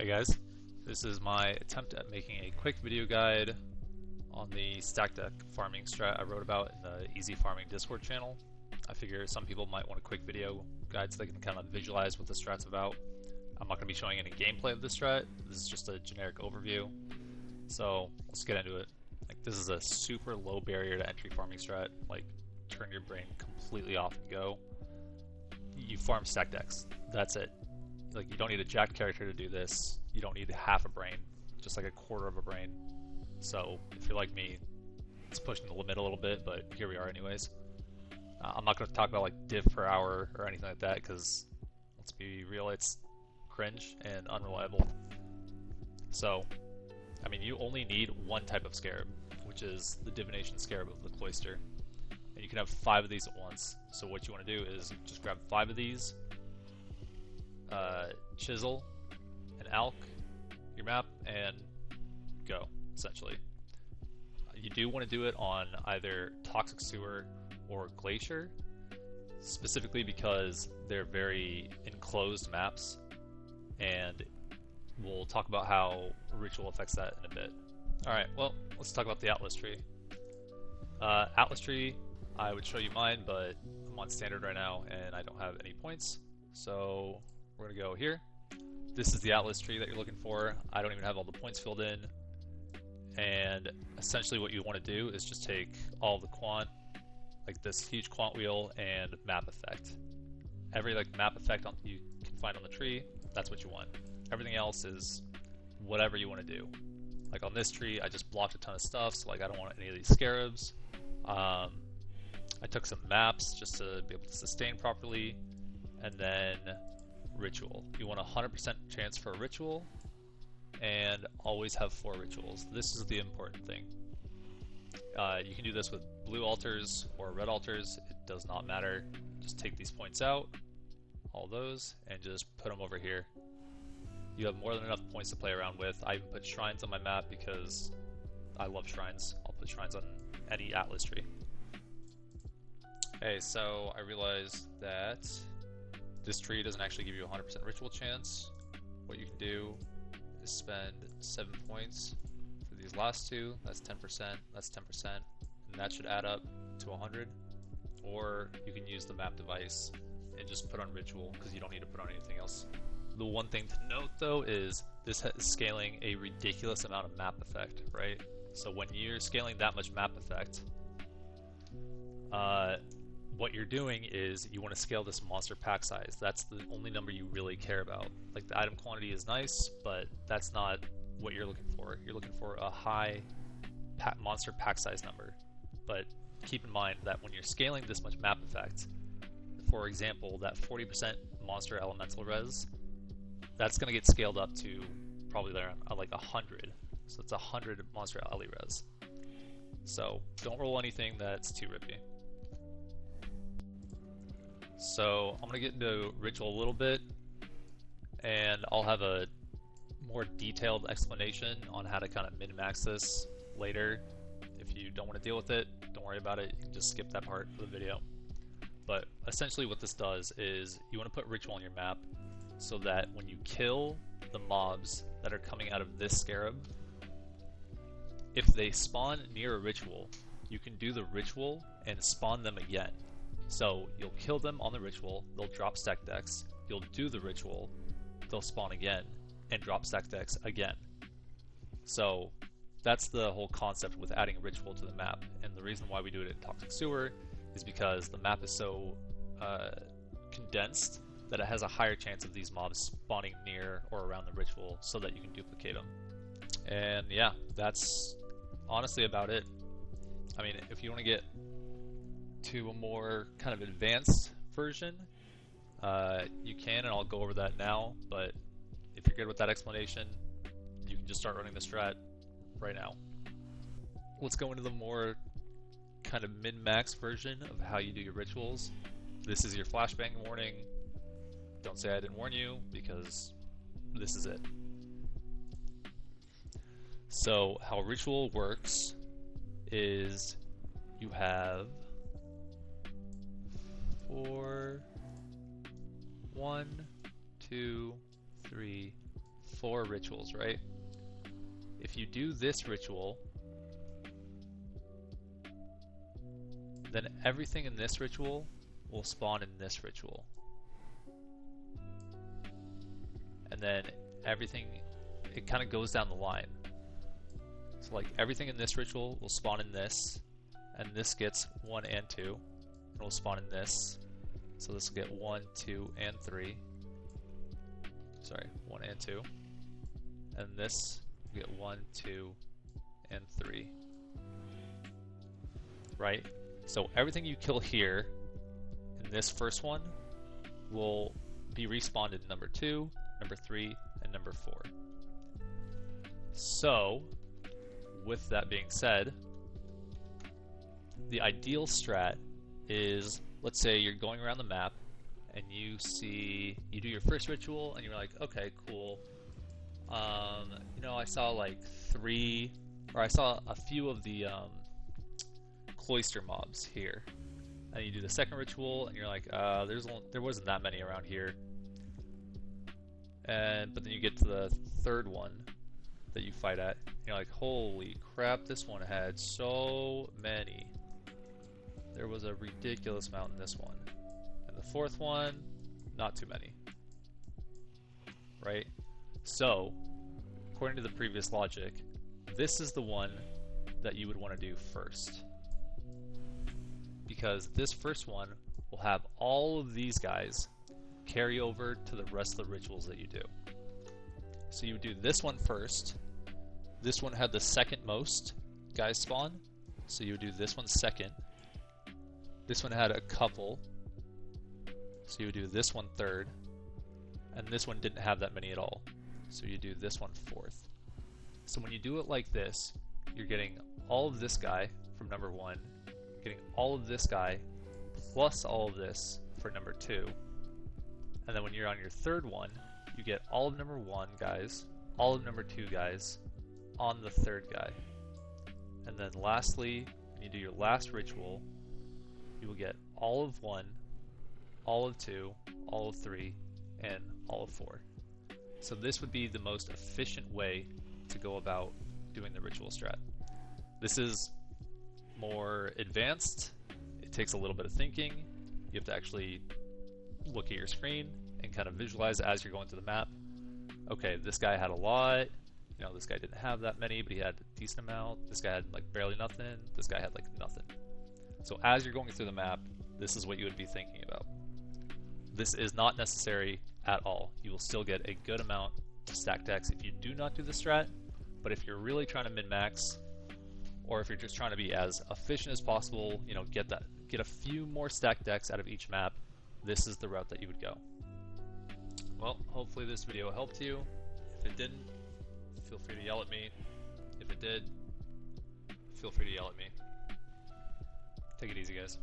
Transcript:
Hey guys, this is my attempt at making a quick video guide on the stack deck farming strat I wrote about in the Easy Farming Discord channel. I figure some people might want a quick video guide so they can kind of visualize what the strat's about. I'm not going to be showing any gameplay of the strat, this is just a generic overview. So let's get into it. Like, this is a super low barrier to entry farming strat, like turn your brain completely off and go. You farm stack decks, that's it. Like, you don't need a jack character to do this. You don't need half a brain, just like a quarter of a brain. So if you're like me, it's pushing the limit a little bit, but here we are anyways. I'm not going to talk about like div per hour or anything like that because, let's be real, it's cringe and unreliable. So, I mean, you only need one type of scarab, which is the divination scarab of the cloister. And you can have 5 of these at once. So what you want to do is just grab 5 of these, chisel, an alk, your map, and go, essentially. You do want to do it on either Toxic Sewer or Glacier, specifically because they're very enclosed maps, and we'll talk about how Ritual affects that in a bit. Alright, well, let's talk about the Atlas tree. Atlas tree, I would show you mine, but I'm on standard right now and I don't have any points, so we're going to go here. This is the Atlas tree that you're looking for. I don't even have all the points filled in. And essentially what you want to do is just take all the quant, like this huge quant wheel and map effect. Every like map effect you can find on the tree, that's what you want. Everything else is whatever you want to do. Like on this tree, I just blocked a ton of stuff, so like I don't want any of these scarabs. I took some maps just to be able to sustain properly, and then ritual. You want a 100% chance for a ritual, and always have 4 rituals. This is the important thing. You can do this with blue altars or red altars, it does not matter. Just take these points out, all those, and just put them over here. You have more than enough points to play around with. I even put shrines on my map because I love shrines. I'll put shrines on any Atlas tree. Okay, so I realized that this tree doesn't actually give you a 100% ritual chance. What you can do is spend 7 points for these last 2. That's 10%, that's 10%, and that should add up to 100. Or you can use the map device and just put on ritual because you don't need to put on anything else. The one thing to note though is this is scaling a ridiculous amount of map effect, right? So when you're scaling that much map effect, what you're doing is you want to scale this monster pack size. That's the only number you really care about. Like, the item quantity is nice, but that's not what you're looking for. You're looking for a high monster pack size number. But keep in mind that when you're scaling this much map effect, for example, that 40% monster elemental res, that's going to get scaled up to probably there like 100. So it's 100 monster ele res. So don't roll anything that's too rippy. So I'm going to get into ritual a little bit, and I'll have a more detailed explanation on how to kind of min-max this later. If you don't want to deal with it, don't worry about it, you can just skip that part of the video. But essentially what this does is you want to put ritual on your map so that when you kill the mobs that are coming out of this scarab, if they spawn near a ritual, you can do the ritual and spawn them again. So you'll kill them on the ritual, they'll drop stack decks, you'll do the ritual, they'll spawn again, and drop stack decks again. So that's the whole concept with adding a ritual to the map, and the reason why we do it in Toxic Sewer is because the map is so condensed that it has a higher chance of these mobs spawning near or around the ritual so that you can duplicate them. And yeah, that's honestly about it. I mean, if you want to get to a more kind of advanced version, you can, and I'll go over that now, but if you're good with that explanation, you can just start running the strat right now. Let's go into the more kind of min-max version of how you do your rituals. This is your flashbang warning. Don't say I didn't warn you, because this is it. So how ritual works is you have 4, 1, 2, 3, 4 rituals, right? If you do this ritual, then everything in this ritual will spawn in this ritual. And then everything, it kind of goes down the line. So like everything in this ritual will spawn in this, and this gets 1 and 2, and will spawn in this. So this will get 1, 2, and 3. Sorry, 1 and 2. And this will get 1, 2, and 3. Right? So everything you kill here in this first one will be respawned in number 2, number 3, and number 4. So, with that being said, the ideal strat is, let's say you're going around the map and you do your first ritual and you're like, okay, cool. You know, I saw like I saw a few of the cloister mobs here. And you do the second ritual and you're like, there wasn't that many around here. But then you get to the third one that you fight at, and you're like, holy crap, this one had so many. There was a ridiculous amount in this one. And the fourth one, not too many. Right? So, according to the previous logic, this is the one that you would want to do first. Because this first one will have all of these guys carry over to the rest of the rituals that you do. So you would do this one first. This one had the second most guys spawn, so you would do this one second. This one had a couple, so you would do this one third. And this one didn't have that many at all, so you do this one fourth. So when you do it like this, you're getting all of this guy from number 1, getting all of this guy plus all of this for number 2. And then when you're on your third one, you get all of number 1 guys, all of number 2 guys on the third guy. And then lastly, when you do your last ritual, you will get all of 1, all of 2, all of 3, and all of 4. So this would be the most efficient way to go about doing the ritual strat. This is more advanced. It takes a little bit of thinking. You have to actually look at your screen and kind of visualize as you're going through the map. Okay, this guy had a lot. You know, this guy didn't have that many, but he had a decent amount. This guy had like barely nothing. This guy had like nothing. So as you're going through the map, this is what you would be thinking about. This is not necessary at all. You will still get a good amount of stack decks if you do not do the strat, but if you're really trying to min-max, or if you're just trying to be as efficient as possible, you know, get a few more stack decks out of each map, this is the route that you would go. Well, hopefully this video helped you. If it didn't, feel free to yell at me. If it did, feel free to yell at me. Take it easy, guys.